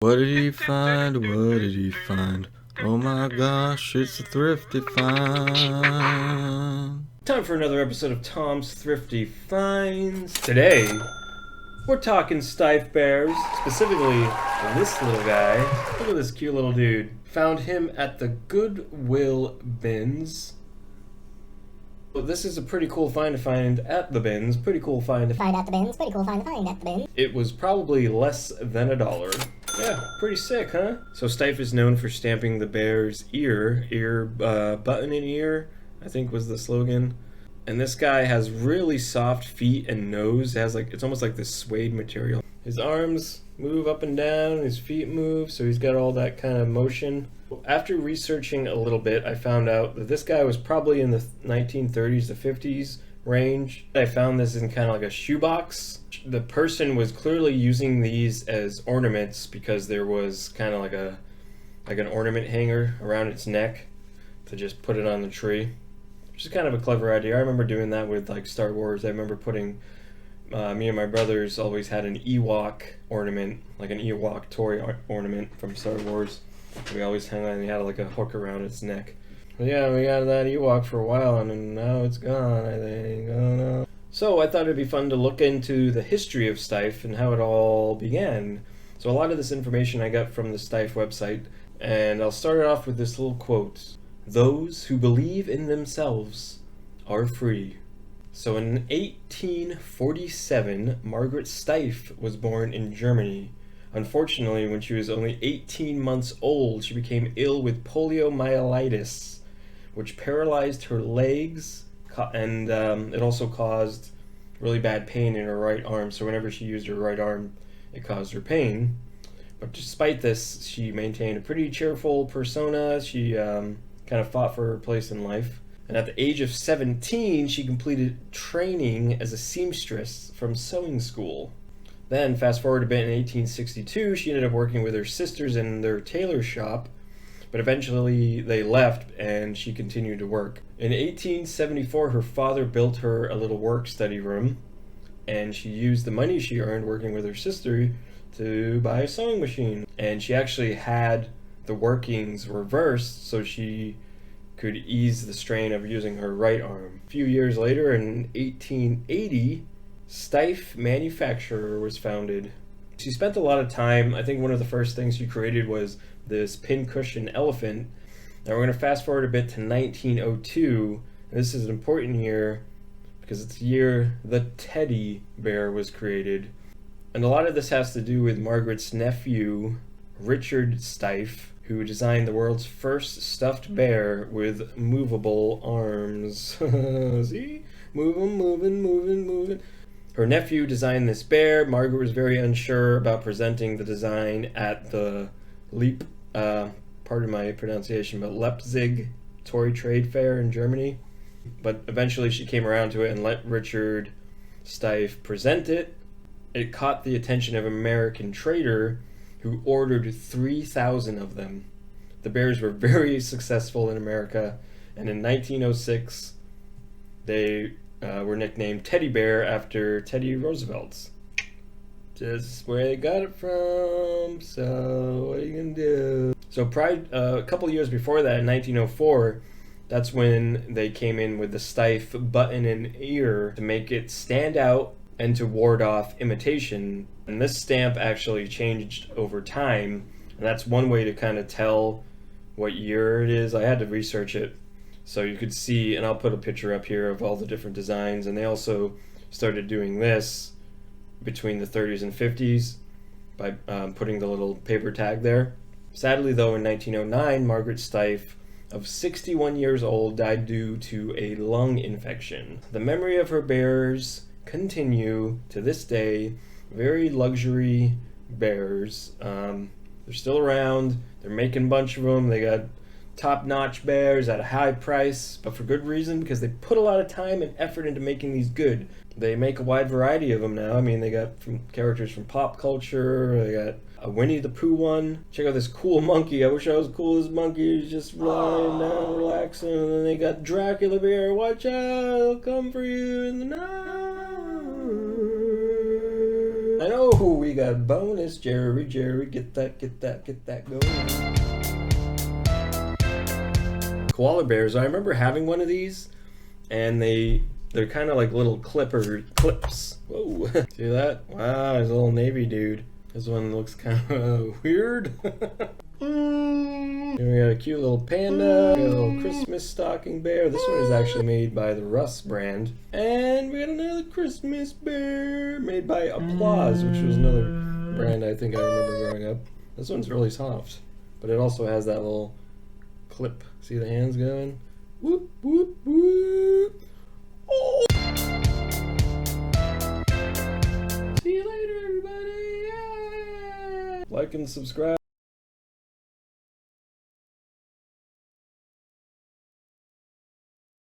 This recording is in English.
What did he find? What did he find? Oh my gosh, it's a thrifty find. Time for another episode of Tom's Thrifty Finds. Today, we're talking STEIFF bears, specifically this little guy. Look at this cute little dude. Found him at the Goodwill Bins. Well, this is a pretty cool find to find at the bins. Pretty cool find to Find at the bins. Pretty cool find to find at the bins. It was probably less than $1. Yeah, pretty sick, huh? So STEIFF is known for stamping the bear's button in ear, I think was the slogan. And this guy has really soft feet and nose. It has it's almost like this suede material. His arms move up and down, his feet move, so he's got all that kind of motion. After researching a little bit, I found out that this guy was probably in the 1930s to 50s range. I found this in kind of like a shoebox. The person was clearly using these as ornaments because there was kind of like an ornament hanger around its neck to just put it on the tree. Which is kind of a clever idea. I remember doing that with like Star Wars. I remember putting, me and my brothers always had an Ewok ornament, like an Ewok toy ornament from Star Wars. We always hung on, and he had like a hook around its neck. But yeah, we had that Ewok for a while, and now it's gone, I think. Oh no. So I thought it'd be fun to look into the history of STEIFF and how it all began. So a lot of this information I got from the STEIFF website, and I'll start it off with this little quote. Those who believe in themselves are free. So in 1847, Margaret STEIFF was born in Germany. Unfortunately, when she was only 18 months old, she became ill with poliomyelitis, which paralyzed her legs, and it also caused really bad pain in her right arm. So whenever she used her right arm, it caused her pain. But despite this, she maintained a pretty cheerful persona. She kind of fought for her place in life. And at the age of 17, she completed training as a seamstress from sewing school. Then, fast forward a bit, in 1862, she ended up working with her sisters in their tailor shop, but eventually they left and she continued to work. In 1874, her father built her a little work-study room, and she used the money she earned working with her sister to buy a sewing machine. And she actually had the workings reversed so she could ease the strain of using her right arm. A few years later, in 1880, STEIFF Manufacturer was founded. She spent a lot of time. I think one of the first things she created was this pincushion elephant. Now we're going to fast forward a bit to 1902. And this is an important year because it's the year the teddy bear was created. And a lot of this has to do with Margaret's nephew, Richard STEIFF, who designed the world's first stuffed bear with movable arms. See? Moving. Her nephew designed this bear. Margaret was very unsure about presenting the design at the pardon my pronunciation, but Leipzig Toy Trade Fair in Germany. But eventually she came around to it and let Richard STEIFF present it. It caught the attention of an American trader who ordered 3,000 of them. The bears were very successful in America, and in 1906 they were nicknamed Teddy Bear after Teddy Roosevelt. Just where they got it from, so what are you gonna do? So a couple years before that, in 1904, that's when they came in with the STEIFF button in ear to make it stand out and to ward off imitation. And this stamp actually changed over time, and that's one way to kind of tell what year it is. I had to research it so you could see, and I'll put a picture up here of all the different designs. And they also started doing this between the 30s and 50s by putting the little paper tag there. Sadly though, in 1909, Margaret STEIFF, of 61 years old, died due to a lung infection. The memory of her bears continue to this day. Very luxury bears. They're still around. They're making a bunch of them. They got top-notch bears at a high price, but for good reason, because they put a lot of time and effort into making these good. They make a wide variety of them now. I mean, they got characters from pop culture. They got a Winnie the Pooh one. Check out this cool monkey. I wish I was cool as monkey. He's just lying down, relaxing. And then they got Dracula bear. Watch out, he'll come for you in the night. I know we got bonus, Jerry, get that going. Koala bears. I remember having one of these, and they're kind of like little clips. Whoa, see that? Wow, there's a little navy dude. This one looks kind of weird. And we got a cute little panda, we got a little Christmas stocking bear. This one is actually made by the Russ brand. And we got another Christmas bear made by Applause, which was another brand I think I remember growing up. This one's really soft, but it also has that little clip. See the hands going? Whoop, whoop, whoop. Oh. See you later, everybody. Yeah. Like and subscribe.